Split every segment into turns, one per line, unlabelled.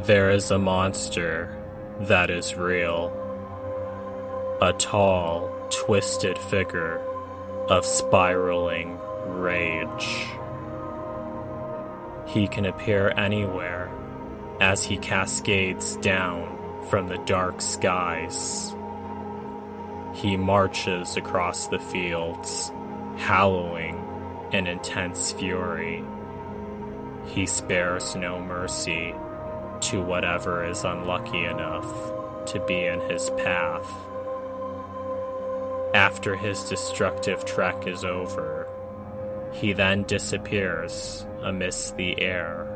There is a monster that is real. A tall, twisted figure of spiraling rage. He can appear anywhere as he cascades down from the dark skies. He marches across the fields, howling in intense fury. He spares no mercy to whatever is unlucky enough to be in his path. After his destructive trek is over, he then disappears amidst the air,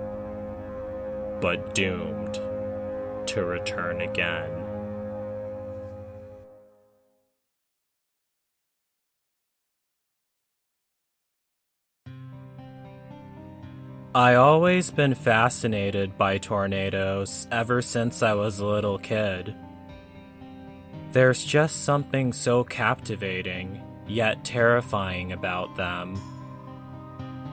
but doomed to return again. I always been fascinated by tornadoes ever since I was a little kid. There's just something so captivating, yet terrifying about them.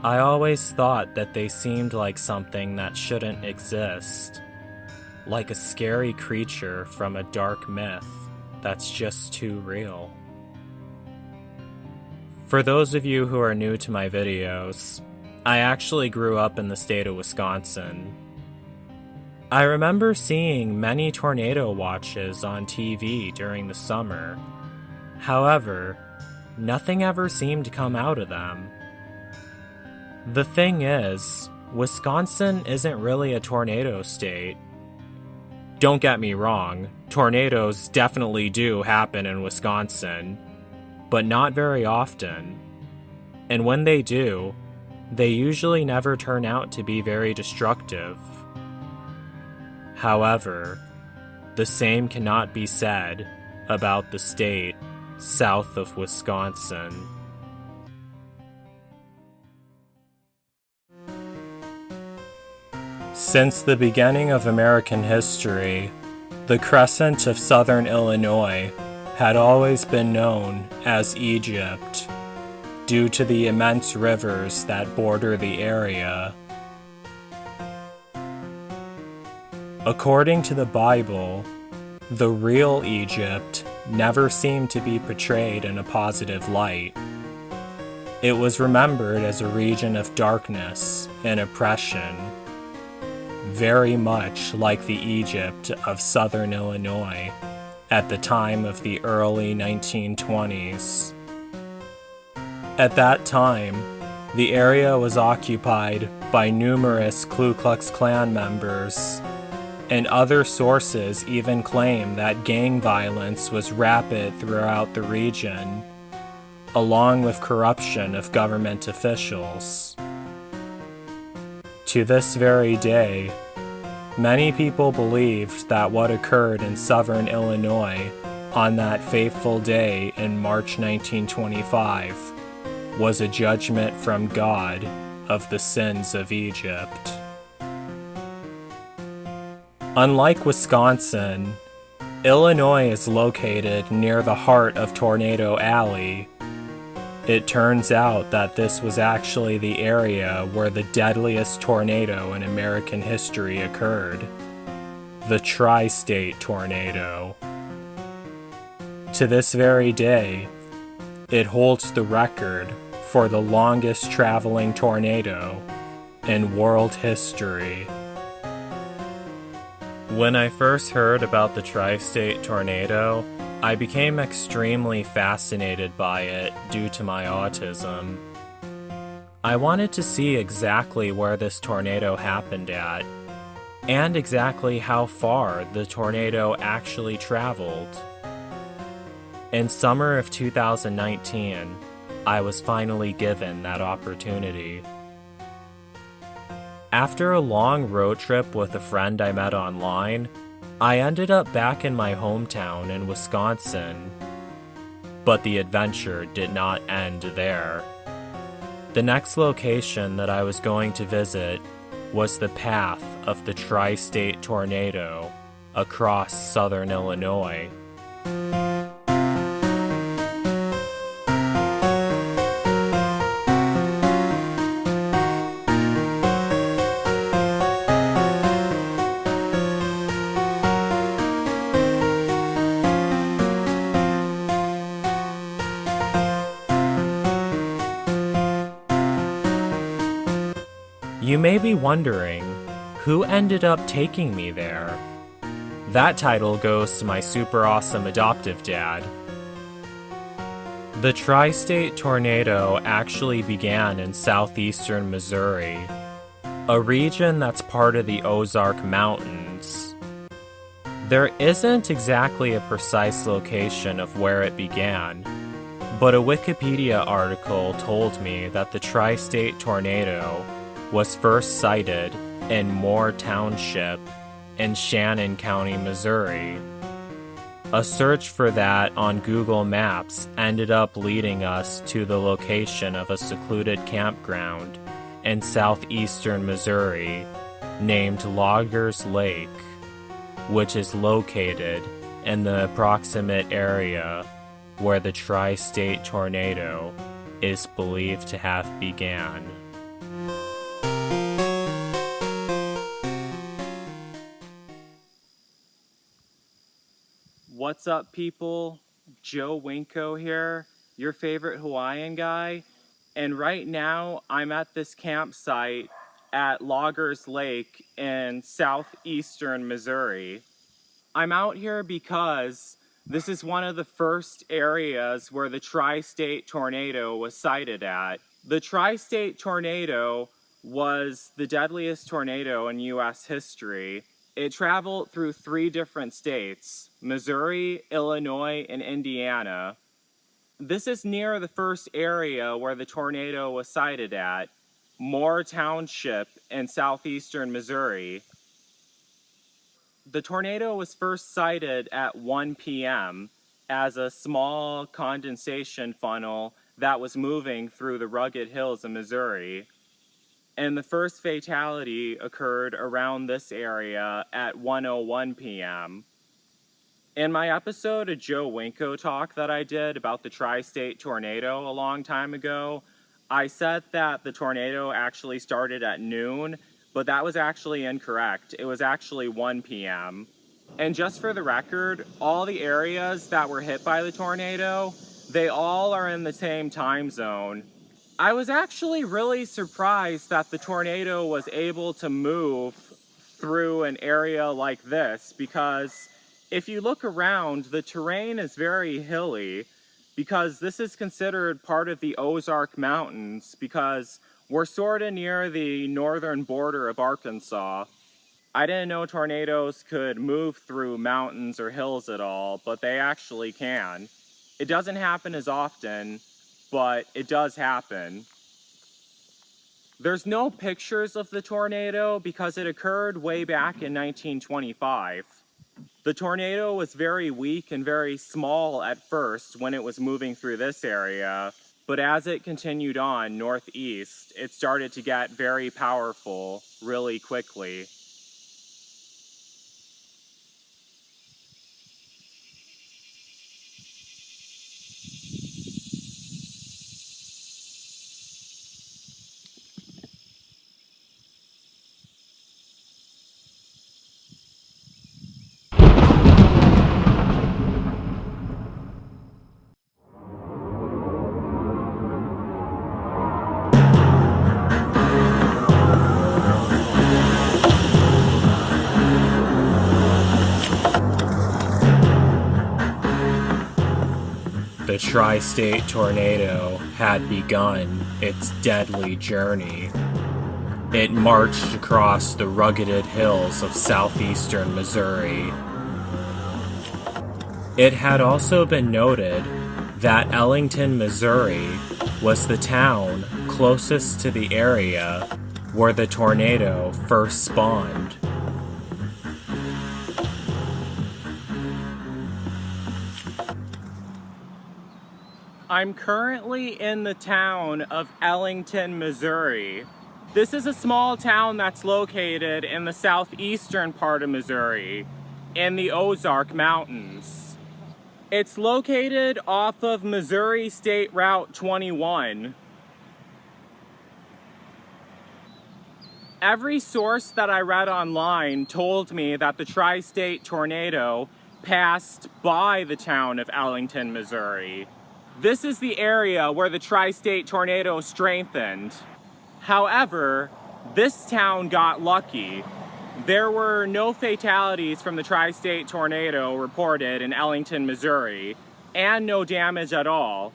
I always thought that they seemed like something that shouldn't exist, like a scary creature from a dark myth that's just too real. For those of you who are new to my videos, I actually grew up in the state of Wisconsin. I remember seeing many tornado watches on TV during the summer. However, nothing ever seemed to come out of them. The thing is, Wisconsin isn't really a tornado state. Don't get me wrong, tornadoes definitely do happen in Wisconsin, but not very often. And when they do, they usually never turn out to be very destructive. However, the same cannot be said about the state south of Wisconsin. Since the beginning of American history, the crescent of southern Illinois had always been known as Egypt, due to the immense rivers that border the area. According to the Bible, the real Egypt never seemed to be portrayed in a positive light. It was remembered as a region of darkness and oppression, very much like the Egypt of southern Illinois at the time of the early 1920s. At that time, the area was occupied by numerous Ku Klux Klan members, and other sources even claim that gang violence was rapid throughout the region, along with corruption of government officials. To this very day, many people believed that what occurred in southern Illinois on that fateful day in March 1925 was a judgment from God of the sins of Egypt. Unlike Wisconsin, Illinois is located near the heart of Tornado Alley. It turns out that this was actually the area where the deadliest tornado in American history occurred, the Tri-State Tornado. To this very day, it holds the record for the longest traveling tornado in world history. When I first heard about the Tri-State Tornado, I became extremely fascinated by it due to my autism. I wanted to see exactly where this tornado happened at, and exactly how far the tornado actually traveled. In summer of 2019, I was finally given that opportunity. After a long road trip with a friend I met online, I ended up back in my hometown in Wisconsin. But the adventure did not end there. The next location that I was going to visit was the path of the Tri-State Tornado across southern Illinois. You may be wondering, who ended up taking me there? That title goes to my super awesome adoptive dad. The tri-state tornado actually began in southeastern Missouri, a region that's part of the Ozark Mountains. There isn't exactly a precise location of where it began, but a Wikipedia article told me that the tri-state tornado was first sighted in Moore Township in Shannon County, Missouri. A search for that on Google Maps ended up leading us to the location of a secluded campground in southeastern Missouri named Loggers Lake, which is located in the approximate area where the tri-state tornado is believed to have began. What's up, people? Joe Winko here, your favorite Hawaiian guy. And right now, I'm at this campsite at Loggers Lake in southeastern Missouri. I'm out here because this is one of the first areas where the tri-state tornado was sighted at. The tri-state tornado was the deadliest tornado in U.S. history. It traveled through 3 different states, Missouri, Illinois, and Indiana. This is near the first area where the tornado was sighted at, Moore Township in southeastern Missouri. The tornado was first sighted at 1 p.m. as a small condensation funnel that was moving through the rugged hills of Missouri. And the first fatality occurred around this area at 1:01 p.m. In my episode of Joe Winko talk that I did about the tri-state tornado a long time ago, I said that the tornado actually started at noon, but that was actually incorrect. It was actually 1 p.m. And just for the record, all the areas that were hit by the tornado, they all are in the same time zone. I was actually really surprised that the tornado was able to move through an area like this, because if you look around, the terrain is very hilly, because this is considered part of the Ozark Mountains, because we're sort of near the northern border of Arkansas. I didn't know tornadoes could move through mountains or hills at all, but they actually can. It doesn't happen as often, but it does happen. There's no pictures of the tornado because it occurred way back in 1925. The tornado was very weak and very small at first when it was moving through this area, but as it continued on northeast, it started to get very powerful really quickly. The tri-state tornado had begun its deadly journey. It marched across the rugged hills of southeastern Missouri. It had also been noted that Ellington, Missouri was the town closest to the area where the tornado first spawned. I'm currently in the town of Ellington, Missouri. This is a small town that's located in the southeastern part of Missouri, in the Ozark Mountains. It's located off of Missouri State Route 21. Every source that I read online told me that the tri-state tornado passed by the town of Ellington, Missouri. This is the area where the tri-state tornado strengthened. However, This town got lucky. There were no fatalities from the tri-state tornado reported in Ellington, Missouri, and no damage at all.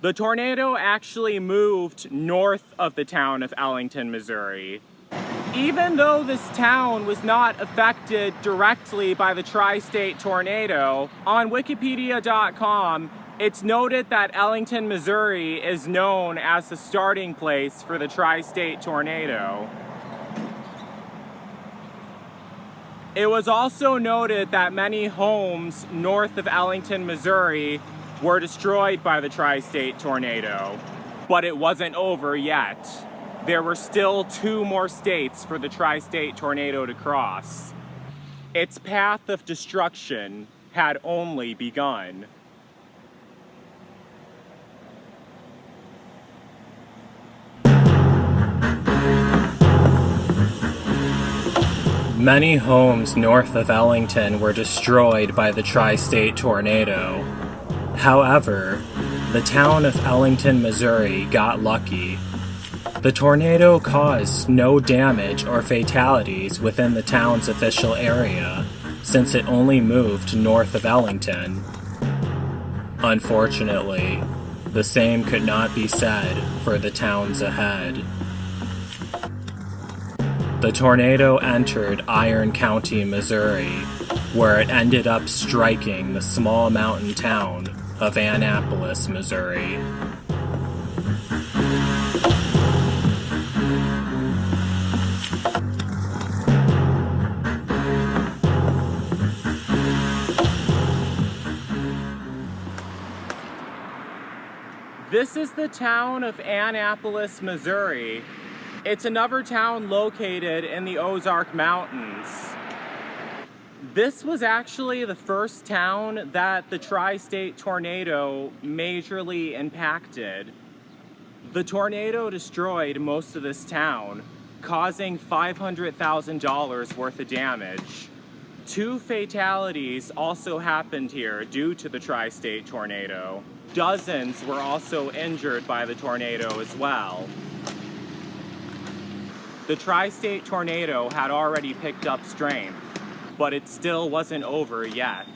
The tornado actually moved north of the town of Ellington, Missouri. Even though this town was not affected directly by the tri-state tornado, on Wikipedia.com, it's noted that Ellington, Missouri is known as the starting place for the tri-state tornado. It was also noted that many homes north of Ellington, Missouri were destroyed by the tri-state tornado, but it wasn't over yet. There were still 2 more states for the tri-state tornado to cross. Its path of destruction had only begun. Many homes north of Ellington were destroyed by the tri-state tornado. However, the town of Ellington, Missouri got lucky. The tornado caused no damage or fatalities within the town's official area, since it only moved north of Ellington. Unfortunately, the same could not be said for the towns ahead. The tornado entered Iron County, Missouri, where it ended up striking the small mountain town of Annapolis, Missouri. This is the town of Annapolis, Missouri. It's another town located in the Ozark Mountains. This was actually the first town that the tri-state tornado majorly impacted. The tornado destroyed most of this town, causing $500,000 worth of damage. 2 fatalities also happened here due to the tri-state tornado. Dozens were also injured by the tornado as well. The tri-state tornado had already picked up strength, but it still wasn't over yet.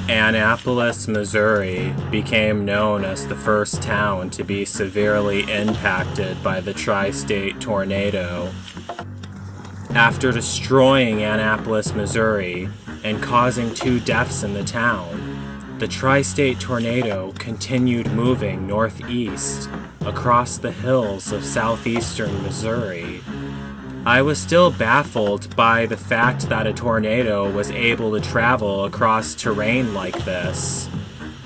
Annapolis, Missouri became known as the first town to be severely impacted by the tri-state tornado. After destroying Annapolis, Missouri, and causing 2 deaths in the town, the tri-state tornado continued moving northeast across the hills of southeastern Missouri. I was still baffled by the fact that a tornado was able to travel across terrain like this.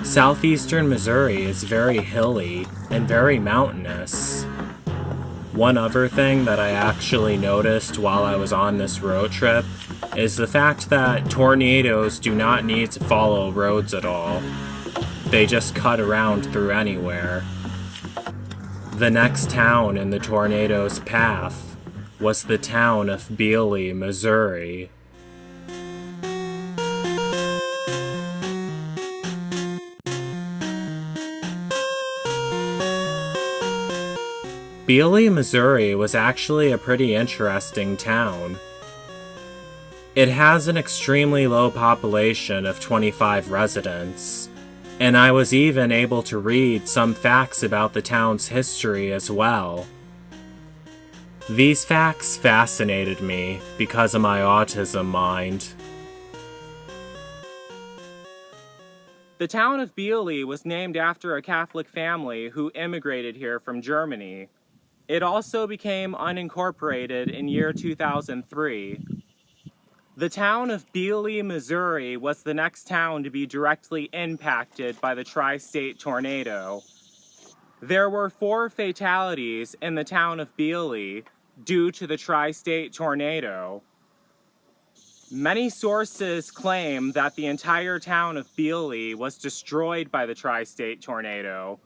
Southeastern Missouri is very hilly and very mountainous. One other thing that I actually noticed while I was on this road trip is the fact that tornadoes do not need to follow roads at all. They just cut around through anywhere. The next town in the tornado's path was the town of Biehle, Missouri. Biehle, Missouri was actually a pretty interesting town. It has an extremely low population of 25 residents, and I was even able to read some facts about the town's history as well. These facts fascinated me because of my autism mind. The town of Biehle was named after a Catholic family who immigrated here from Germany. It also became unincorporated in year 2003. The town of Biehle, Missouri was the next town to be directly impacted by the tri-state tornado. There were 4 fatalities in the town of Biehle due to the tri-state tornado. Many sources claim that the entire town of Biehle was destroyed by the tri-state tornado.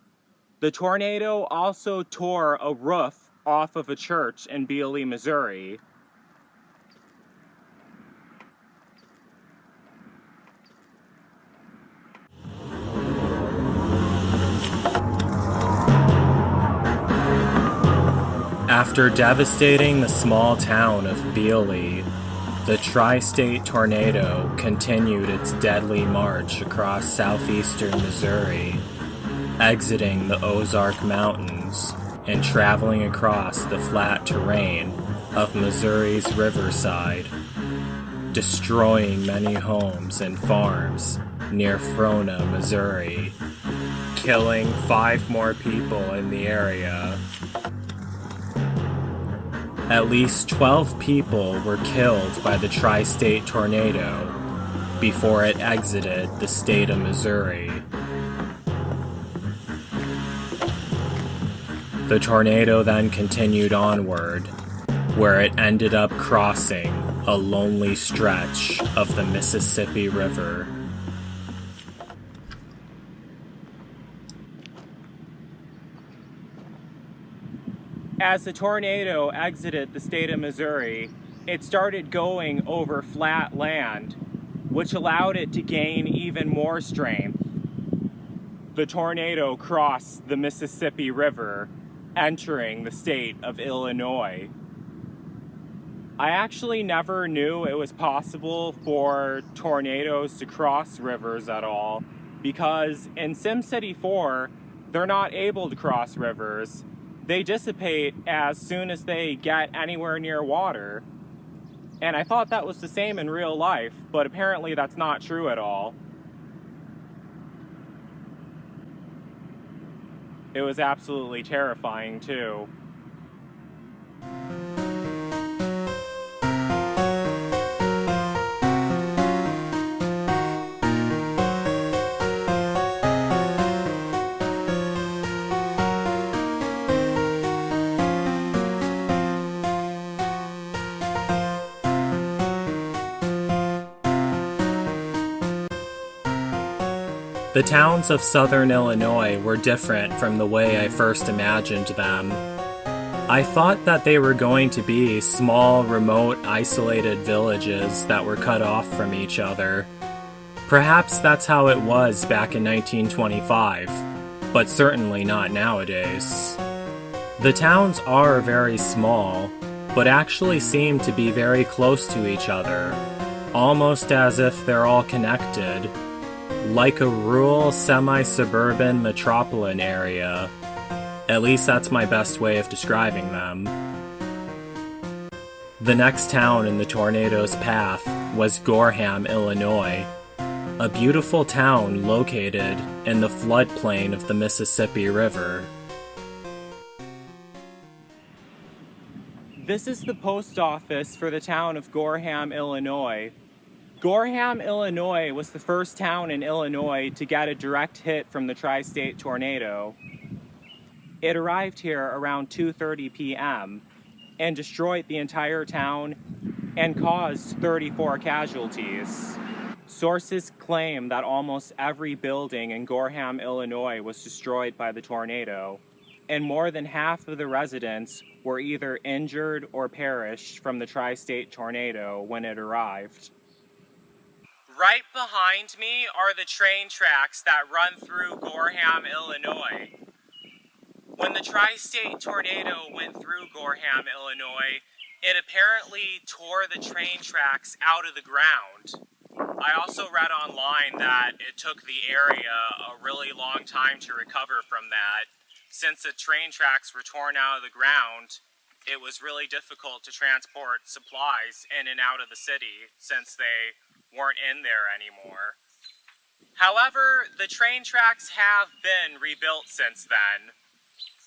The tornado also tore a roof off of a church in Biehle, Missouri. After devastating the small town of Biehle, the tri-state tornado continued its deadly march across southeastern Missouri, exiting the Ozark Mountains and traveling across the flat terrain of Missouri's riverside, destroying many homes and farms near Frona, Missouri, killing 5 more people in the area. At least 12 people were killed by the tri-state tornado before it exited the state of Missouri. The tornado then continued onward, where it ended up crossing a lonely stretch of the Mississippi River. As the tornado exited the state of Missouri, it started going over flat land, which allowed it to gain even more strength. The tornado crossed the Mississippi River, entering the state of Illinois. I actually never knew it was possible for tornadoes to cross rivers at all, because in SimCity 4, they're not able to cross rivers. They dissipate as soon as they get anywhere near water. And I thought that was the same in real life, but apparently that's not true at all. It was absolutely terrifying too. The towns of southern Illinois were different from the way I first imagined them. I thought that they were going to be small, remote, isolated villages that were cut off from each other. Perhaps that's how it was back in 1925, but certainly not nowadays. The towns are very small, but actually seem to be very close to each other, almost as if they're all connected. Like a rural, semi-suburban metropolitan area. At least that's my best way of describing them. The next town in the tornado's path was Gorham, Illinois, a beautiful town located in the floodplain of the Mississippi River. This is the post office for the town of Gorham, Illinois. Gorham, Illinois was the first town in Illinois to get a direct hit from the tri-state tornado. It arrived here around 2:30 p.m. and destroyed the entire town and caused 34 casualties. Sources claim that almost every building in Gorham, Illinois was destroyed by the tornado, and more than half of the residents were either injured or perished from the tri-state tornado when it arrived. Right behind me are the train tracks that run through Gorham, Illinois. When the tri-state tornado went through Gorham, Illinois, it apparently tore the train tracks out of the ground. I also read online that it took the area a really long time to recover from that. Since the train tracks were torn out of the ground, it was really difficult to transport supplies in and out of the city since they weren't in there anymore. However, the train tracks have been rebuilt since then.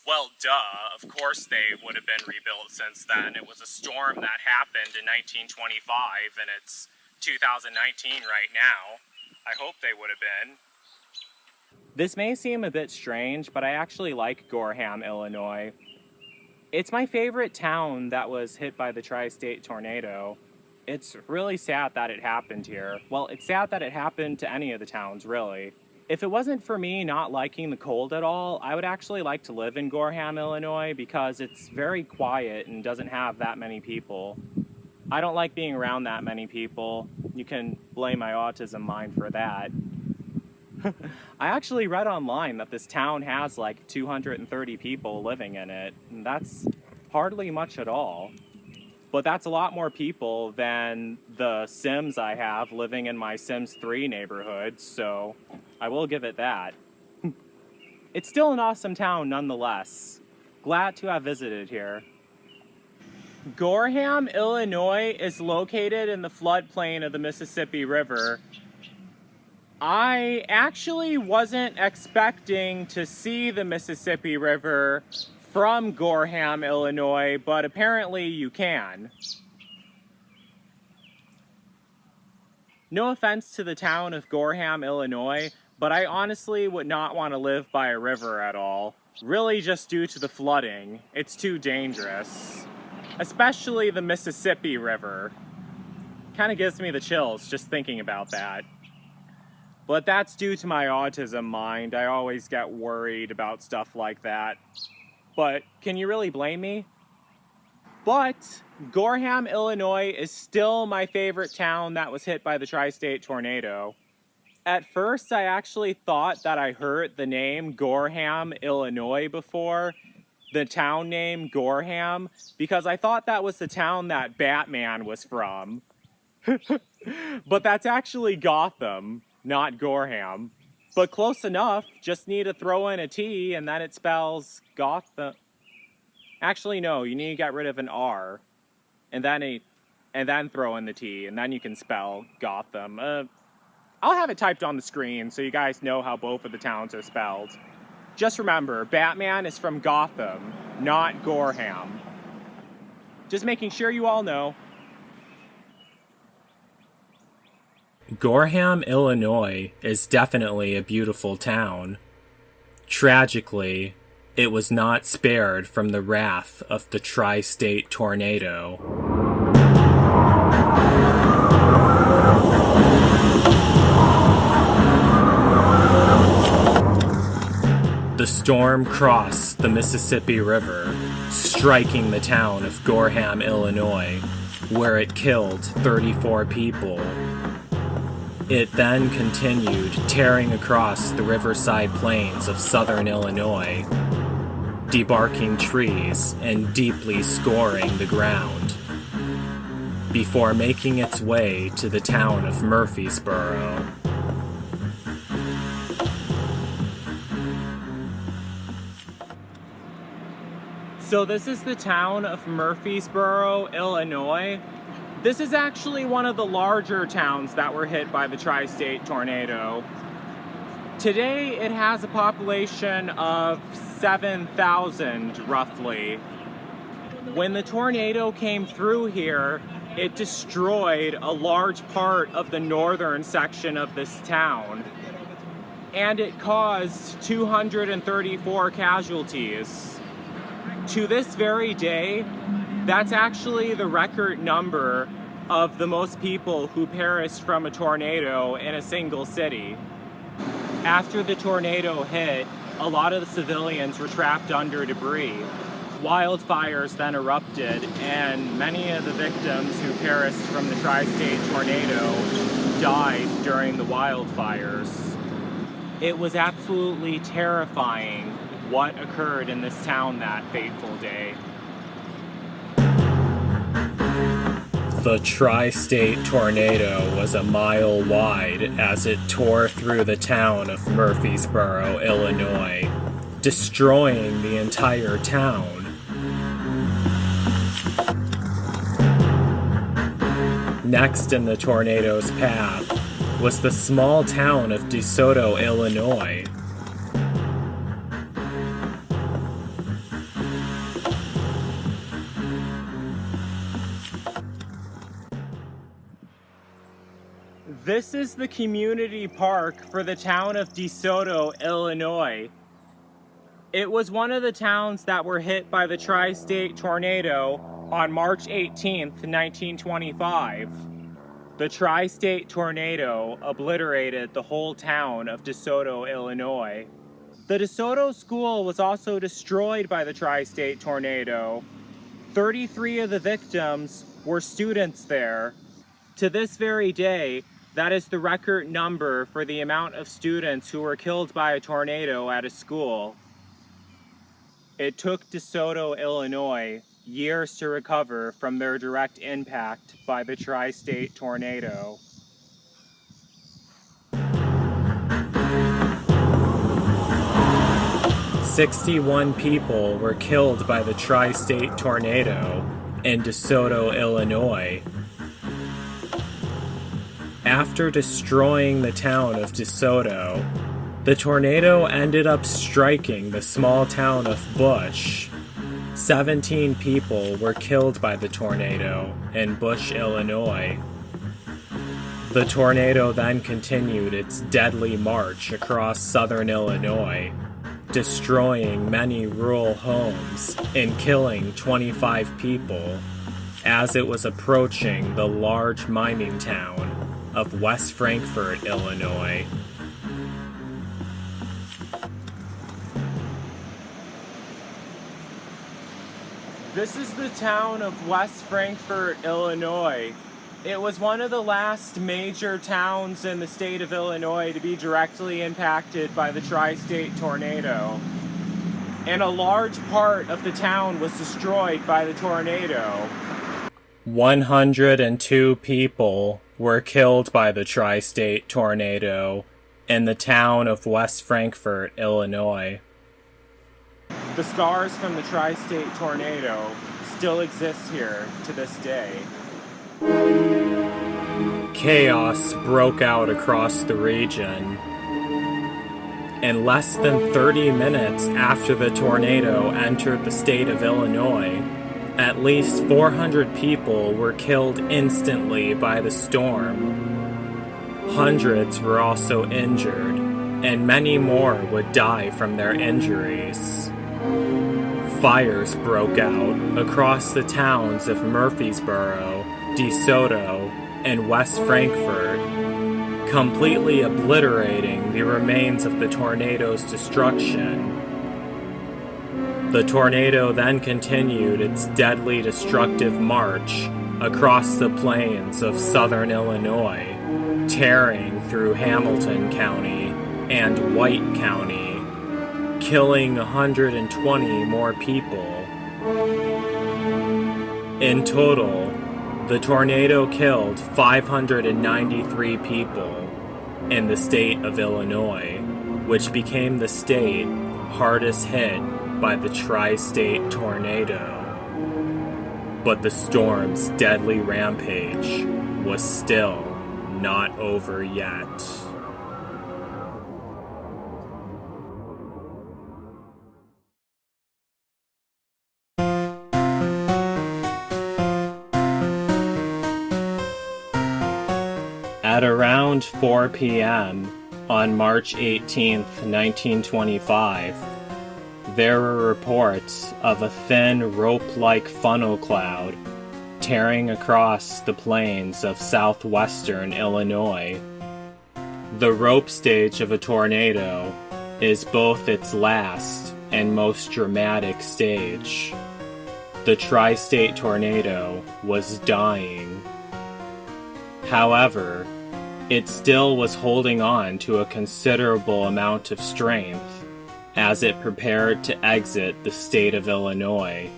Well, duh, of course they would have been rebuilt since then. It was a storm that happened in 1925 and it's 2019 right now. I hope they would have been. This may seem a bit strange, but I actually like Gorham, Illinois. It's my favorite town that was hit by the tri-state tornado. It's really sad that it happened here. Well, it's sad that it happened to any of the towns, really. If it wasn't for me not liking the cold at all, I would actually like to live in Gorham, Illinois, because it's very quiet and doesn't have that many people. I don't like being around that many people. You can blame my autism mind for that. I actually read online that this town has like 230 people living in it, and that's hardly much at all. But that's a lot more people than the Sims I have living in my Sims 3 neighborhood, so I will give it that. It's still an awesome town nonetheless. Glad to have visited here. Gorham, Illinois is located in the floodplain of the Mississippi River. I actually wasn't expecting to see the Mississippi River from Gorham, Illinois, but apparently you can. No offense to the town of Gorham, Illinois, but I honestly would not want to live by a river at all. Really just due to the flooding. It's too dangerous. Especially the Mississippi River. Kind of gives me the chills just thinking about that. But that's due to my autism mind. I always get worried about stuff like that. But can you really blame me? But Gorham, Illinois is still my favorite town that was hit by the tri-state tornado. At first, I actually thought that I heard the name Gorham, Illinois before, the town name Gorham, because I thought that was the town that Batman was from. But that's actually Gotham, not Gorham. But close enough, just need to throw in a T and then it spells Gotham. Actually, no, you need to get rid of an R and then throw in the T and then you can spell Gotham. I'll have it typed on the screen so you guys know how both of the towns are spelled. Just remember, Batman is from Gotham, not Gorham. Just making sure you all know. Gorham, Illinois is definitely a beautiful town. Tragically, it was not spared from the wrath of the tri-state tornado. The storm crossed the Mississippi River, striking the town of Gorham, Illinois, where it killed 34 people. It then continued tearing across the riverside plains of southern Illinois, debarking trees and deeply scoring the ground, before making its way to the town of Murphysboro. So this is the town of Murphysboro, Illinois. This is actually one of the larger towns that were hit by the tri-state tornado. Today it has a population of 7,000 roughly. When the tornado came through here, it destroyed a large part of the northern section of this town. And it caused 234 casualties. To this very day, that's actually the record number of the most people who perished from a tornado in a single city. After the tornado hit, a lot of the civilians were trapped under debris. Wildfires then erupted, and many of the victims who perished from the tri-state tornado died during the wildfires. It was absolutely terrifying what occurred in this town that fateful day. The tri-state tornado was a mile wide as it tore through the town of Murphysboro, Illinois, destroying the entire town. Next in the tornado's path was the small town of DeSoto, Illinois. This is the community park for the town of DeSoto, Illinois. It was one of the towns that were hit by the tri-state tornado on March 18th, 1925. The tri-state tornado obliterated the whole town of DeSoto, Illinois. The DeSoto school was also destroyed by the tri-state tornado. 33 of the victims were students there. To this very day, that is the record number for the amount of students who were killed by a tornado at a school. It took DeSoto, Illinois, years to recover from their direct impact by the tri-state tornado. "61 people were killed by the tri-state tornado in DeSoto, Illinois. After destroying the town of DeSoto, the tornado ended up striking the small town of Bush. 17 people were killed by the tornado in Bush, Illinois. The tornado then continued its deadly march across southern Illinois, destroying many rural homes and killing 25 people as it was approaching the large mining town of West Frankfort, Illinois. This is the town of West Frankfort, Illinois. It was one of the last major towns in the state of Illinois to be directly impacted by the tri-state tornado. And a large part of the town was destroyed by the tornado. 102 people were killed by the tri-state tornado in the town of West Frankfort, Illinois. The scars from the tri-state tornado still exist here to this day. Chaos broke out across the region. In less than 30 minutes after the tornado entered the state of Illinois, at least 400 people were killed instantly by the storm. Hundreds were also injured, and many more would die from their injuries. Fires broke out across the towns of Murphysboro, DeSoto, and West Frankfort, completely obliterating the remains of the tornado's destruction. The tornado then continued its deadly destructive march across the plains of southern Illinois, tearing through Hamilton County and White County, killing 120 more people. In total, the tornado killed 593 people in the state of Illinois, which became the state hardest hit by the tri-state tornado. But the storm's deadly rampage was still not over yet. At around 4 p.m. on March 18, 1925, there were reports of a thin rope-like funnel cloud tearing across the plains of southwestern Illinois. The rope stage of a tornado is both its last and most dramatic stage. The tri-state tornado was dying. However, it still was holding on to a considerable amount of strength as it prepared to exit the state of Illinois.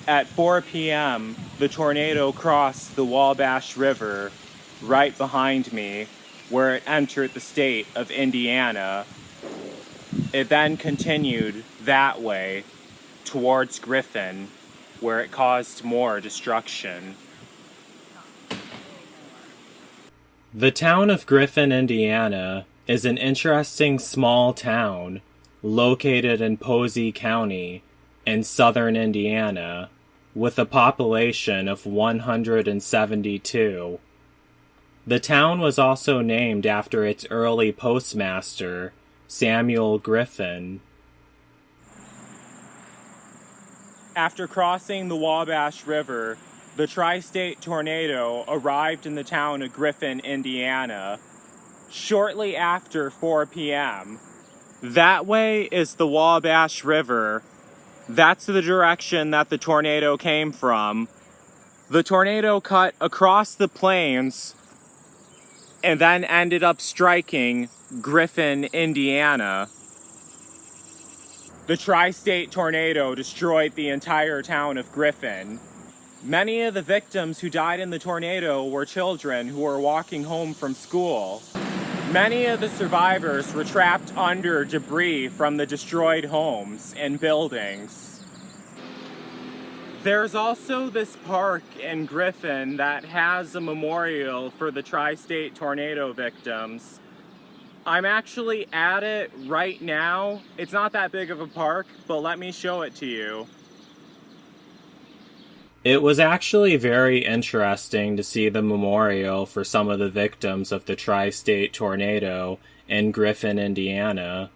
At 4 p.m., the tornado crossed the Wabash River right behind me, where it entered the state of Indiana. It then continued that way towards Griffin, where it caused more destruction. The town of Griffin, Indiana, is an interesting small town located in Posey County in southern Indiana, with a population of 172. The town was also named after its early postmaster, Samuel Griffin. After crossing the Wabash River, the tri-state tornado arrived in the town of Griffin, Indiana, shortly after 4 p.m. That way is the Wabash River. That's the direction that the tornado came from. The tornado cut across the plains and then ended up striking Griffin, Indiana. The tri-state tornado destroyed the entire town of Griffin. Many of the victims who died in the tornado were children who were walking home from school. Many of the survivors were trapped under debris from the destroyed homes and buildings. There's also this park in Griffin that has a memorial for the tri-state tornado victims. I'm actually at it right now. It's not that big of a park, but let me show it to you. It was actually very interesting to see the memorial for some of the victims of the tri-state tornado in Griffin, Indiana.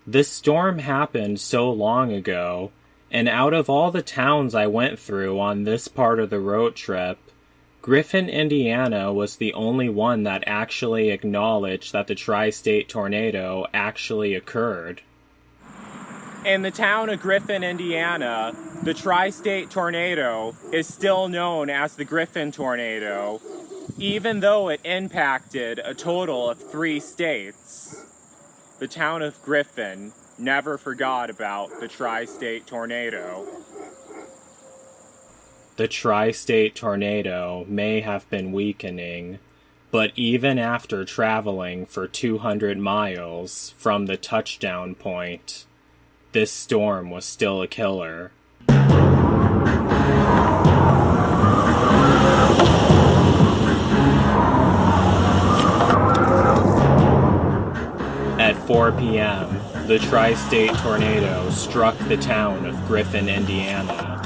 This storm happened so long ago, and out of all the towns I went through on this part of the road trip, Griffin, Indiana was the only one that actually acknowledged that the tri-state tornado actually occurred. In the town of Griffin, Indiana, the tri-state tornado is still known as the Griffin tornado, even though it impacted a total of 3 states. The town of Griffin never forgot about the tri-state tornado. The tri-state tornado may have been weakening, but even after traveling for 200 miles from the touchdown point, this storm was still a killer. At 4 p.m., the tri-state tornado struck the town of Griffin, Indiana.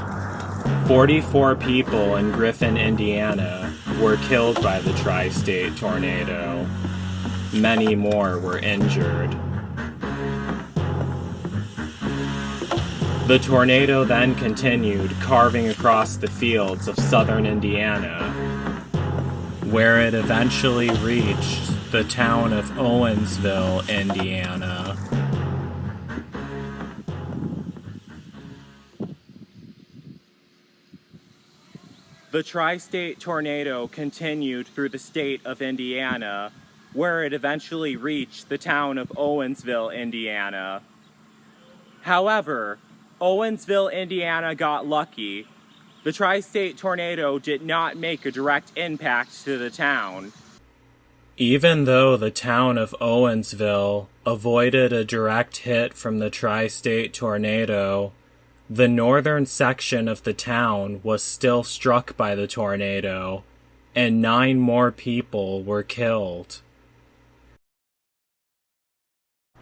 44 people in Griffin, Indiana were killed by the tri-state tornado. Many more were injured. The tornado then continued carving across the fields of southern Indiana, where it eventually reached the town of Owensville, Indiana. The tri-state tornado continued through the state of Indiana, where it eventually reached the town of Owensville, Indiana. However, Owensville, Indiana got lucky. The tri-state tornado did not make a direct impact to the town. Even though the town of Owensville avoided a direct hit from the tri-state tornado, the northern section of the town was still struck by the tornado, and 9 more people were killed.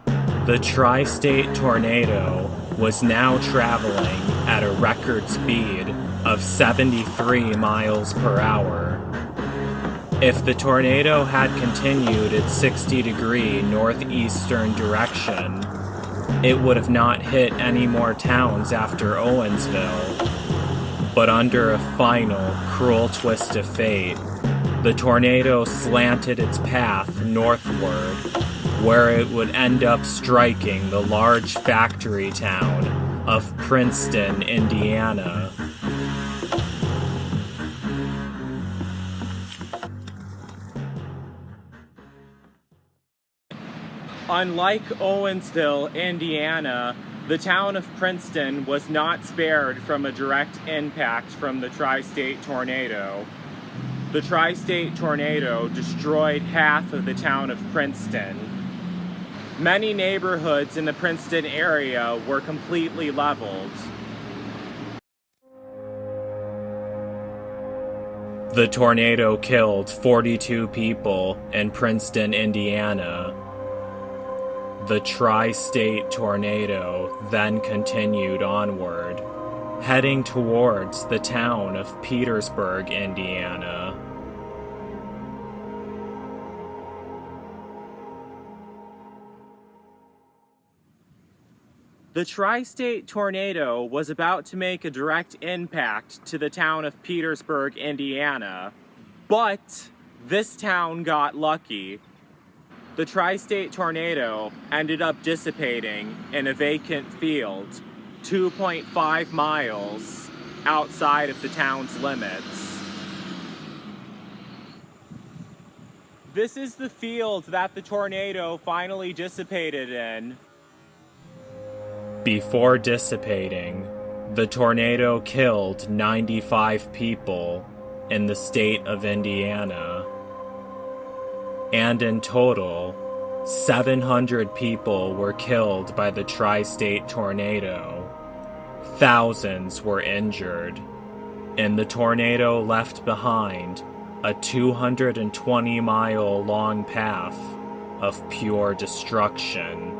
The tri-state tornado was now traveling at a record speed of 73 miles per hour. If the tornado had continued its 60-degree northeastern direction, it would have not hit any more towns after Owensville. But under a final, cruel twist of fate, the tornado slanted its path northward, where it would end up striking the large factory town of Princeton, Indiana. Unlike Owensville, Indiana, the town of Princeton was not spared from a direct impact from the tri-state tornado. The tri-state tornado destroyed half of the town of Princeton. Many neighborhoods in the Princeton area were completely leveled. The tornado killed 42 people in Princeton, Indiana. The tri-state tornado then continued onward, heading towards the town of Petersburg, Indiana. The tri-state tornado was about to make a direct impact to the town of Petersburg, Indiana, but this town got lucky. The tri-state tornado ended up dissipating in a vacant field 2.5 miles outside of the town's limits. This is the field that the tornado finally dissipated in. Before dissipating, the tornado killed 95 people in the state of Indiana. And in total, 700 people were killed by the tri-state tornado. Thousands were injured, and the tornado left behind a 220-mile-long path of pure destruction.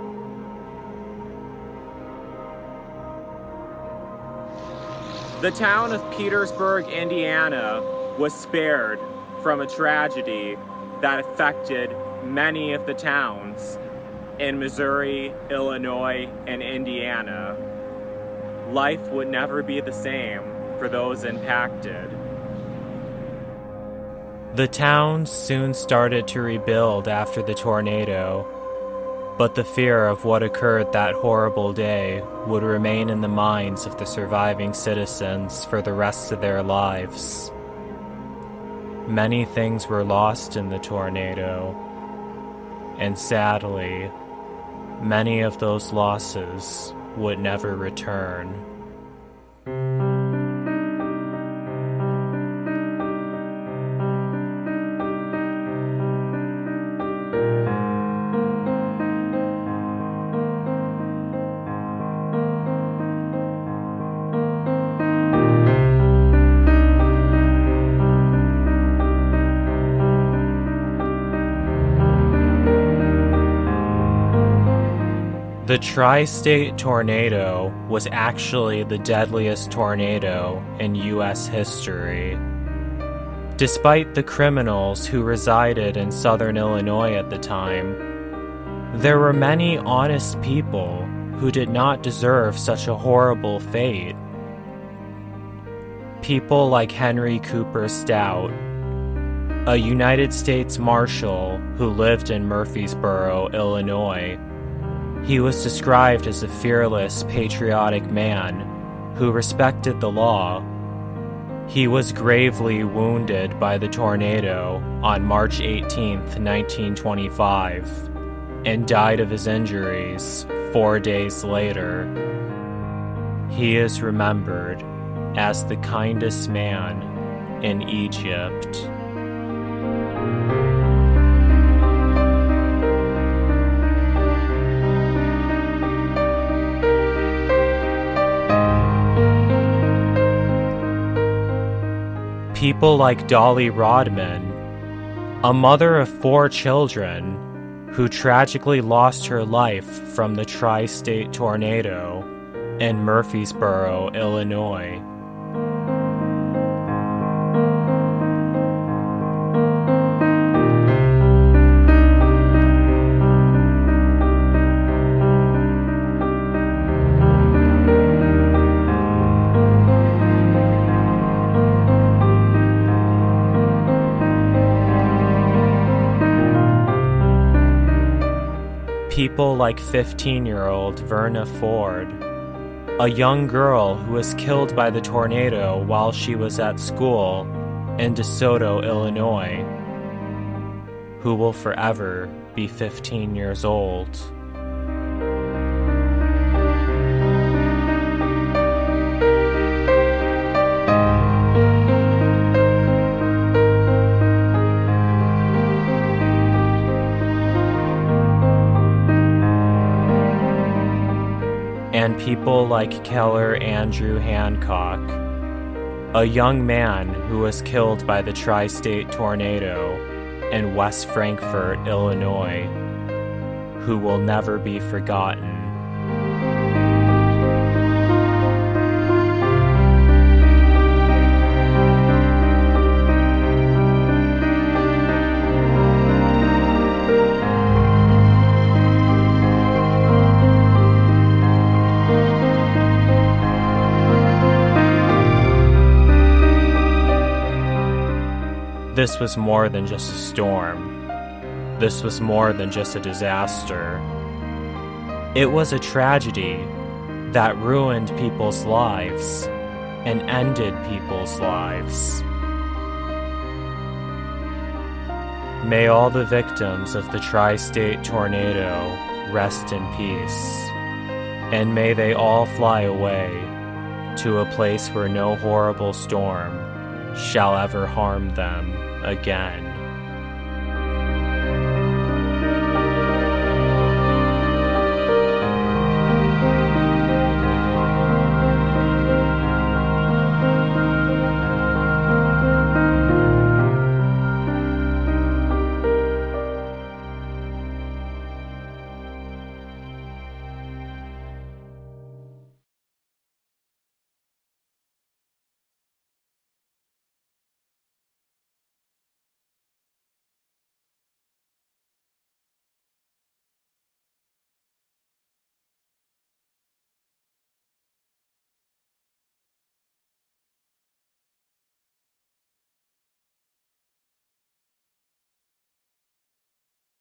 The town of Petersburg, Indiana, was spared from a tragedy that affected many of the towns in Missouri, Illinois, and Indiana. Life would never be the same for those impacted. The towns soon started to rebuild after the tornado, but the fear of what occurred that horrible day would remain in the minds of the surviving citizens for the rest of their lives. Many things were lost in the tornado, and sadly, many of those losses would never return. The tri-state tornado was actually the deadliest tornado in U.S. history. Despite the criminals who resided in southern Illinois at the time, there were many honest people who did not deserve such a horrible fate. People like Henry Cooper Stout, a United States Marshal who lived in Murphysboro, Illinois. He was described as a fearless, patriotic man who respected the law. He was gravely wounded by the tornado on March 18, 1925, and died of his injuries 4 days later. He is remembered as the kindest man in Egypt. People like Dolly Rodman, a mother of 4 children who tragically lost her life from the tri-state tornado in Murphysboro, Illinois. People like 15-year-old Verna Ford, a young girl who was killed by the tornado while she was at school in DeSoto, Illinois, who will forever be 15 years old. And people like Keller Andrew Hancock, a young man who was killed by the tri-state tornado in West Frankfort, Illinois, who will never be forgotten. This was more than just a storm. This was more than just a disaster. It was a tragedy that ruined people's lives and ended people's lives. May all the victims of the tri-state tornado rest in peace, and may they all fly away to a place where no horrible storm shall ever harm them again.